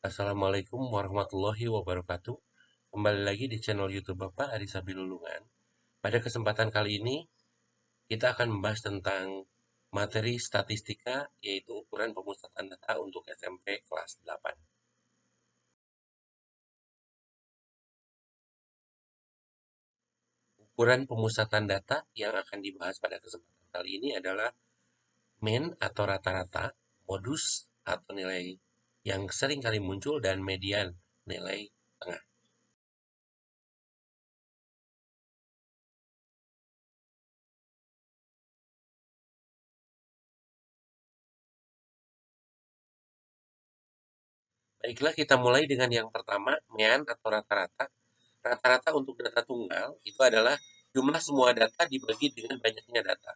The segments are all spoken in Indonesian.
Assalamualaikum warahmatullahi wabarakatuh. Kembali lagi di channel YouTube Bapak Arisa Bilulungan. Pada kesempatan kali ini, kita akan membahas tentang materi statistika, yaitu ukuran pemusatan data untuk SMP kelas 8. Ukuran pemusatan data yang akan dibahas pada kesempatan kali ini adalah mean atau rata-rata, modus atau nilai yang sering kali muncul, dan median, nilai tengah. Baiklah, kita mulai dengan yang pertama, mean atau rata-rata. Rata-rata untuk data tunggal itu adalah jumlah semua data dibagi dengan banyaknya data.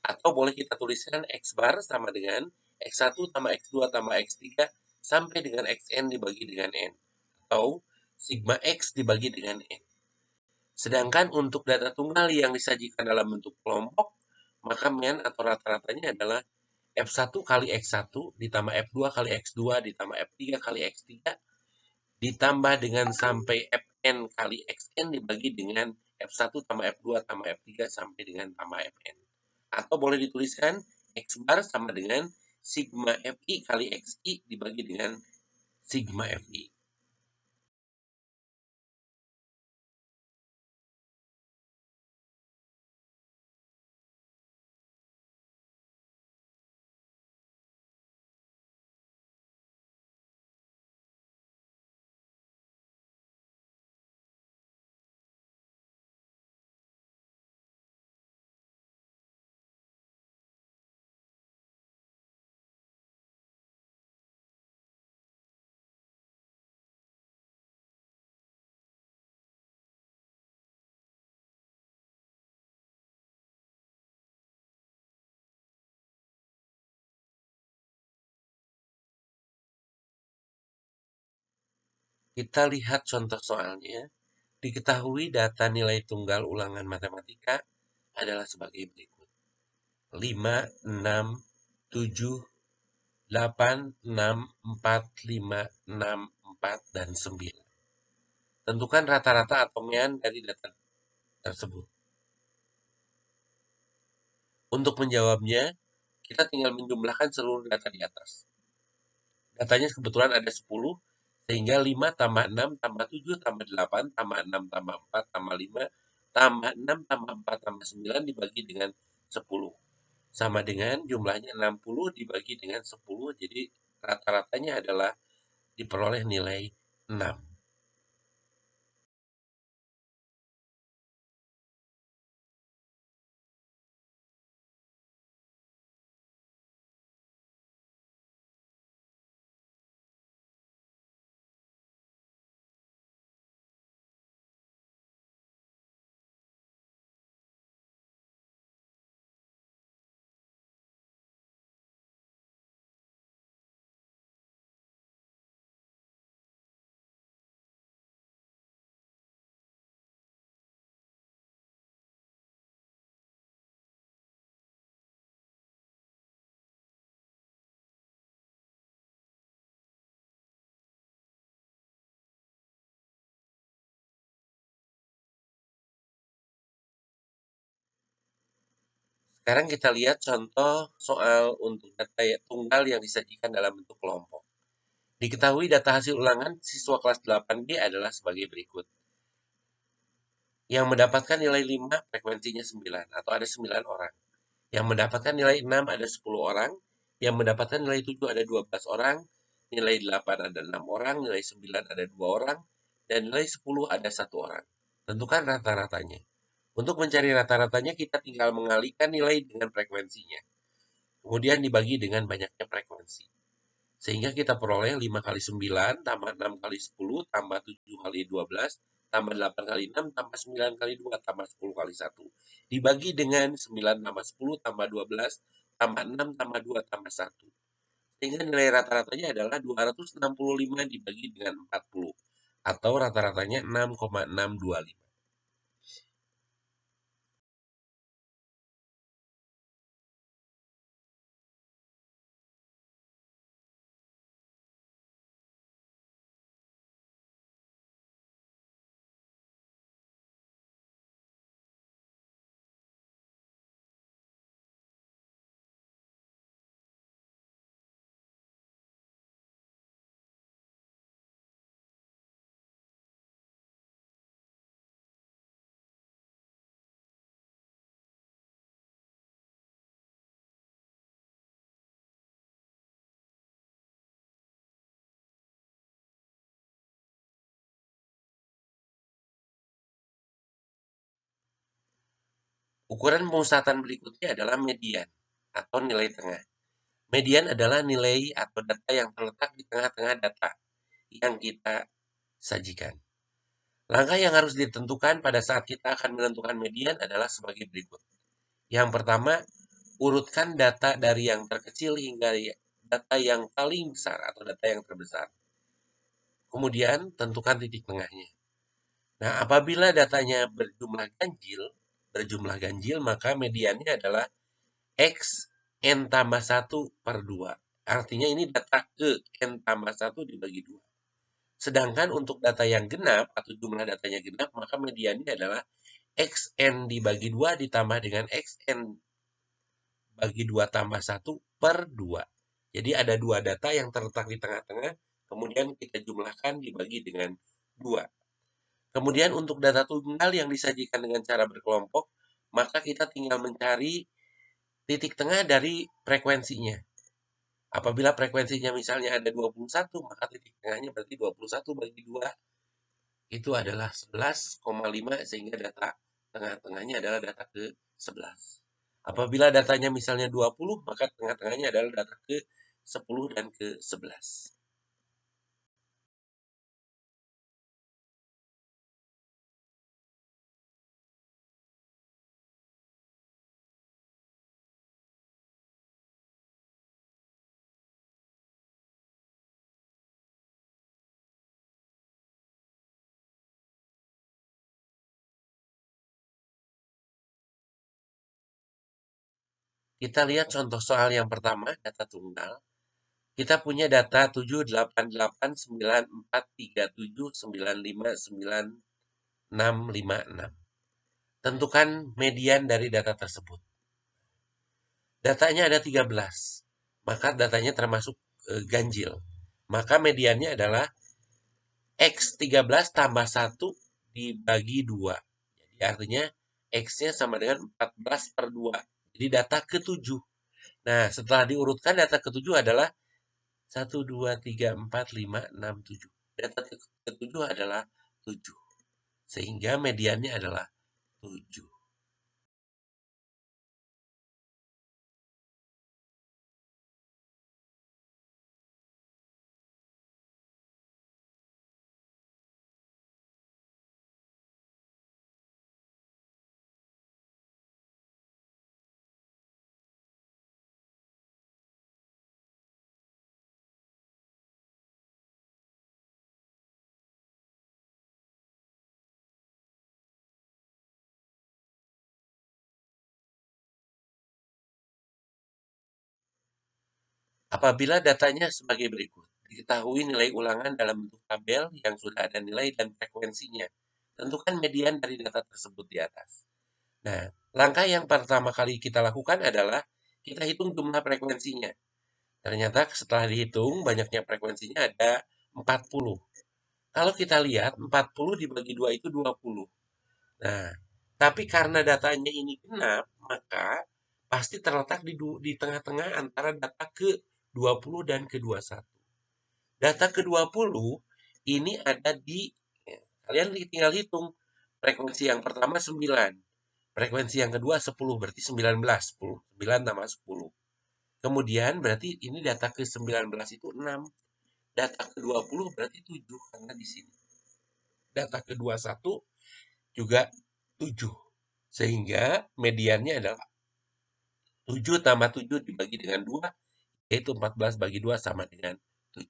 Atau boleh kita tuliskan X bar sama dengan X1 tambah X2 tambah X3 sampai dengan Xn dibagi dengan N. Atau sigma X dibagi dengan N. Sedangkan untuk data tunggal yang disajikan dalam bentuk kelompok, maka mean atau rata-ratanya adalah F1 kali X1 ditambah F2 kali X2 ditambah F3 kali X3 ditambah dengan sampai Fn kali Xn dibagi dengan F1 tambah F2 tambah F3 sampai dengan tambah Fn. Atau boleh dituliskan X bar sama dengan sigma Fi kali Xi dibagi dengan sigma Fi. Kita lihat contoh soalnya. Diketahui data nilai tunggal ulangan matematika adalah sebagai berikut. 5, 6, 7, 8, 6, 4, 5, 6, 4, dan 9. Tentukan rata-rata atau mean dari data tersebut. Untuk menjawabnya, kita tinggal menjumlahkan seluruh data di atas. Datanya kebetulan ada 10, sehingga 5 tambah 6 tambah 7 tambah 8 tambah 6 tambah 4 tambah 5 tambah 6 tambah 4 tambah 9 dibagi dengan 10. Sama dengan jumlahnya 60 dibagi dengan 10, jadi rata-ratanya adalah diperoleh nilai 6. Sekarang kita lihat contoh soal untuk data tunggal yang disajikan dalam bentuk kelompok. Diketahui data hasil ulangan siswa kelas 8B adalah sebagai berikut. Yang mendapatkan nilai 5 frekuensinya 9 atau ada 9 orang. Yang mendapatkan nilai 6 ada 10 orang. Yang mendapatkan nilai 7 ada 12 orang. Nilai 8 ada 6 orang. Nilai 9 ada 2 orang. Dan nilai 10 ada 1 orang. Tentukan rata-ratanya. Untuk mencari rata-ratanya kita tinggal mengalihkan nilai dengan frekuensinya. Kemudian dibagi dengan banyaknya frekuensi. Sehingga kita peroleh 5 kali 9 tambah 6 kali 10 tambah 7 kali 12 tambah 8 kali 6 tambah 9 kali 2 tambah 10 kali 1. Dibagi dengan 9 tambah 10 tambah 12 tambah 6 tambah 2 tambah 1. Sehingga nilai rata-ratanya adalah 265 dibagi dengan 40. Atau rata-ratanya 6,625. Ukuran pemusatan berikutnya adalah median atau nilai tengah. Median adalah nilai atau data yang terletak di tengah-tengah data yang kita sajikan. Langkah yang harus ditentukan pada saat kita akan menentukan median adalah sebagai berikut. Yang pertama, urutkan data dari yang terkecil hingga data yang paling besar atau data yang terbesar. Kemudian, tentukan titik tengahnya. Nah, apabila datanya berjumlah ganjil, maka mediannya adalah X N tambah 1 per 2. Artinya ini data ke N tambah 1 dibagi 2. Sedangkan untuk data yang genap atau jumlah datanya genap, maka mediannya adalah XN dibagi 2 ditambah dengan XN bagi 2 tambah 1 per 2. Jadi ada dua data yang terletak di tengah-tengah, kemudian kita jumlahkan dibagi dengan 2. Kemudian untuk data tunggal yang disajikan dengan cara berkelompok, maka kita tinggal mencari titik tengah dari frekuensinya. Apabila frekuensinya misalnya ada 21, maka titik tengahnya berarti 21 bagi 2 itu adalah 11,5 sehingga data tengah-tengahnya adalah data ke 11. Apabila datanya misalnya 20, maka tengah-tengahnya adalah data ke 10 dan ke 11. Kita lihat contoh soal yang pertama, data tunggal. Kita punya data 7889437959656. Tentukan median dari data tersebut. Datanya ada 13, maka datanya termasuk ganjil. Maka mediannya adalah X13 tambah 1 dibagi 2. Jadi artinya X-nya sama dengan 14 per 2. Jadi data ke-7. Nah, setelah diurutkan data ke-7 adalah 1, 2, 3, 4, 5, 6, 7. Data ke-7 adalah 7. Sehingga mediannya adalah 7. Apabila datanya sebagai berikut, diketahui nilai ulangan dalam bentuk tabel yang sudah ada nilai dan frekuensinya. Tentukan median dari data tersebut di atas. Nah, langkah yang pertama kali kita lakukan adalah kita hitung jumlah frekuensinya. Ternyata setelah dihitung, banyaknya frekuensinya ada 40. Kalau kita lihat, 40 dibagi 2 itu 20. Nah, tapi karena datanya ini genap, maka pasti terletak di tengah-tengah antara data ke-20 dan ke-21. Data ke-20 ini ada di, kalian tinggal hitung, frekuensi yang pertama 9, frekuensi yang kedua 10, berarti 19, 10, 9 tambah 10. Kemudian berarti ini data ke-19 itu 6, data ke-20 berarti 7, karena di sini. Data ke-21 juga 7. Sehingga mediannya adalah 7 tambah 7 dibagi dengan 2, yaitu 14 bagi 2 sama dengan 7.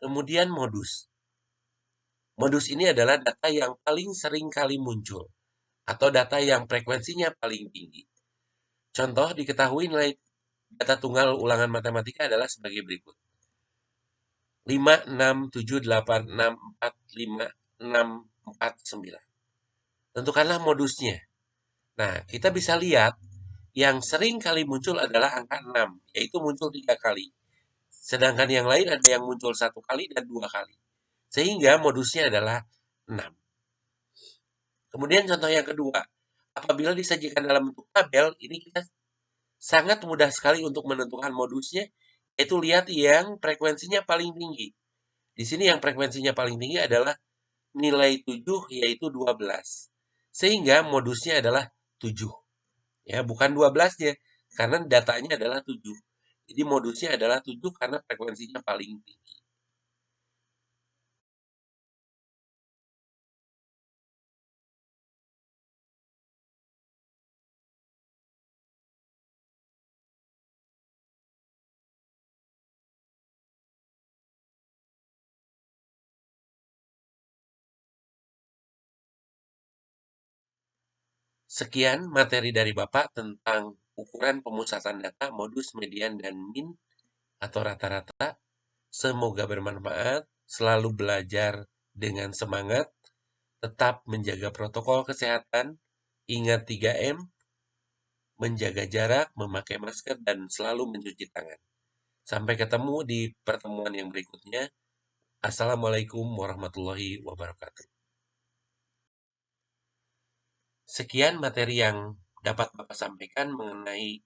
Kemudian modus. Modus ini adalah data yang paling sering kali muncul, atau data yang frekuensinya paling tinggi. Contoh, diketahui nilai data tunggal ulangan matematika adalah sebagai berikut. 5, 6, 7, 8, 6, 4, 5, 6, 4, 9. Tentukanlah modusnya. Nah, kita bisa lihat Yang sering kali muncul adalah angka 6, yaitu muncul 3 kali. Sedangkan yang lain ada yang muncul 1 kali dan 2 kali. Sehingga modusnya adalah 6. Kemudian contoh yang kedua, apabila disajikan dalam bentuk tabel, ini kita sangat mudah sekali untuk menentukan modusnya, yaitu lihat yang frekuensinya paling tinggi. Di sini yang frekuensinya paling tinggi adalah nilai 7, yaitu 12. Sehingga modusnya adalah 7. Ya, bukan 12-nya, karena datanya adalah 7. Jadi modusnya adalah 7 karena frekuensinya paling tinggi. Sekian materi dari Bapak tentang ukuran pemusatan data, modus, median, dan min atau rata-rata. Semoga bermanfaat, selalu belajar dengan semangat, tetap menjaga protokol kesehatan, ingat 3M, menjaga jarak, memakai masker, dan selalu mencuci tangan. Sampai ketemu di pertemuan yang berikutnya. Assalamualaikum warahmatullahi wabarakatuh. Sekian materi yang dapat Bapak sampaikan mengenai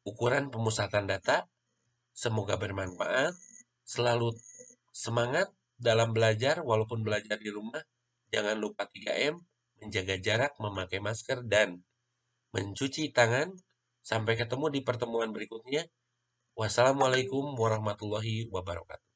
ukuran pemusatan data. Semoga bermanfaat. Selalu semangat dalam belajar, walaupun belajar di rumah. Jangan lupa 3M, menjaga jarak, memakai masker, dan mencuci tangan. Sampai ketemu di pertemuan berikutnya. Wassalamualaikum warahmatullahi wabarakatuh.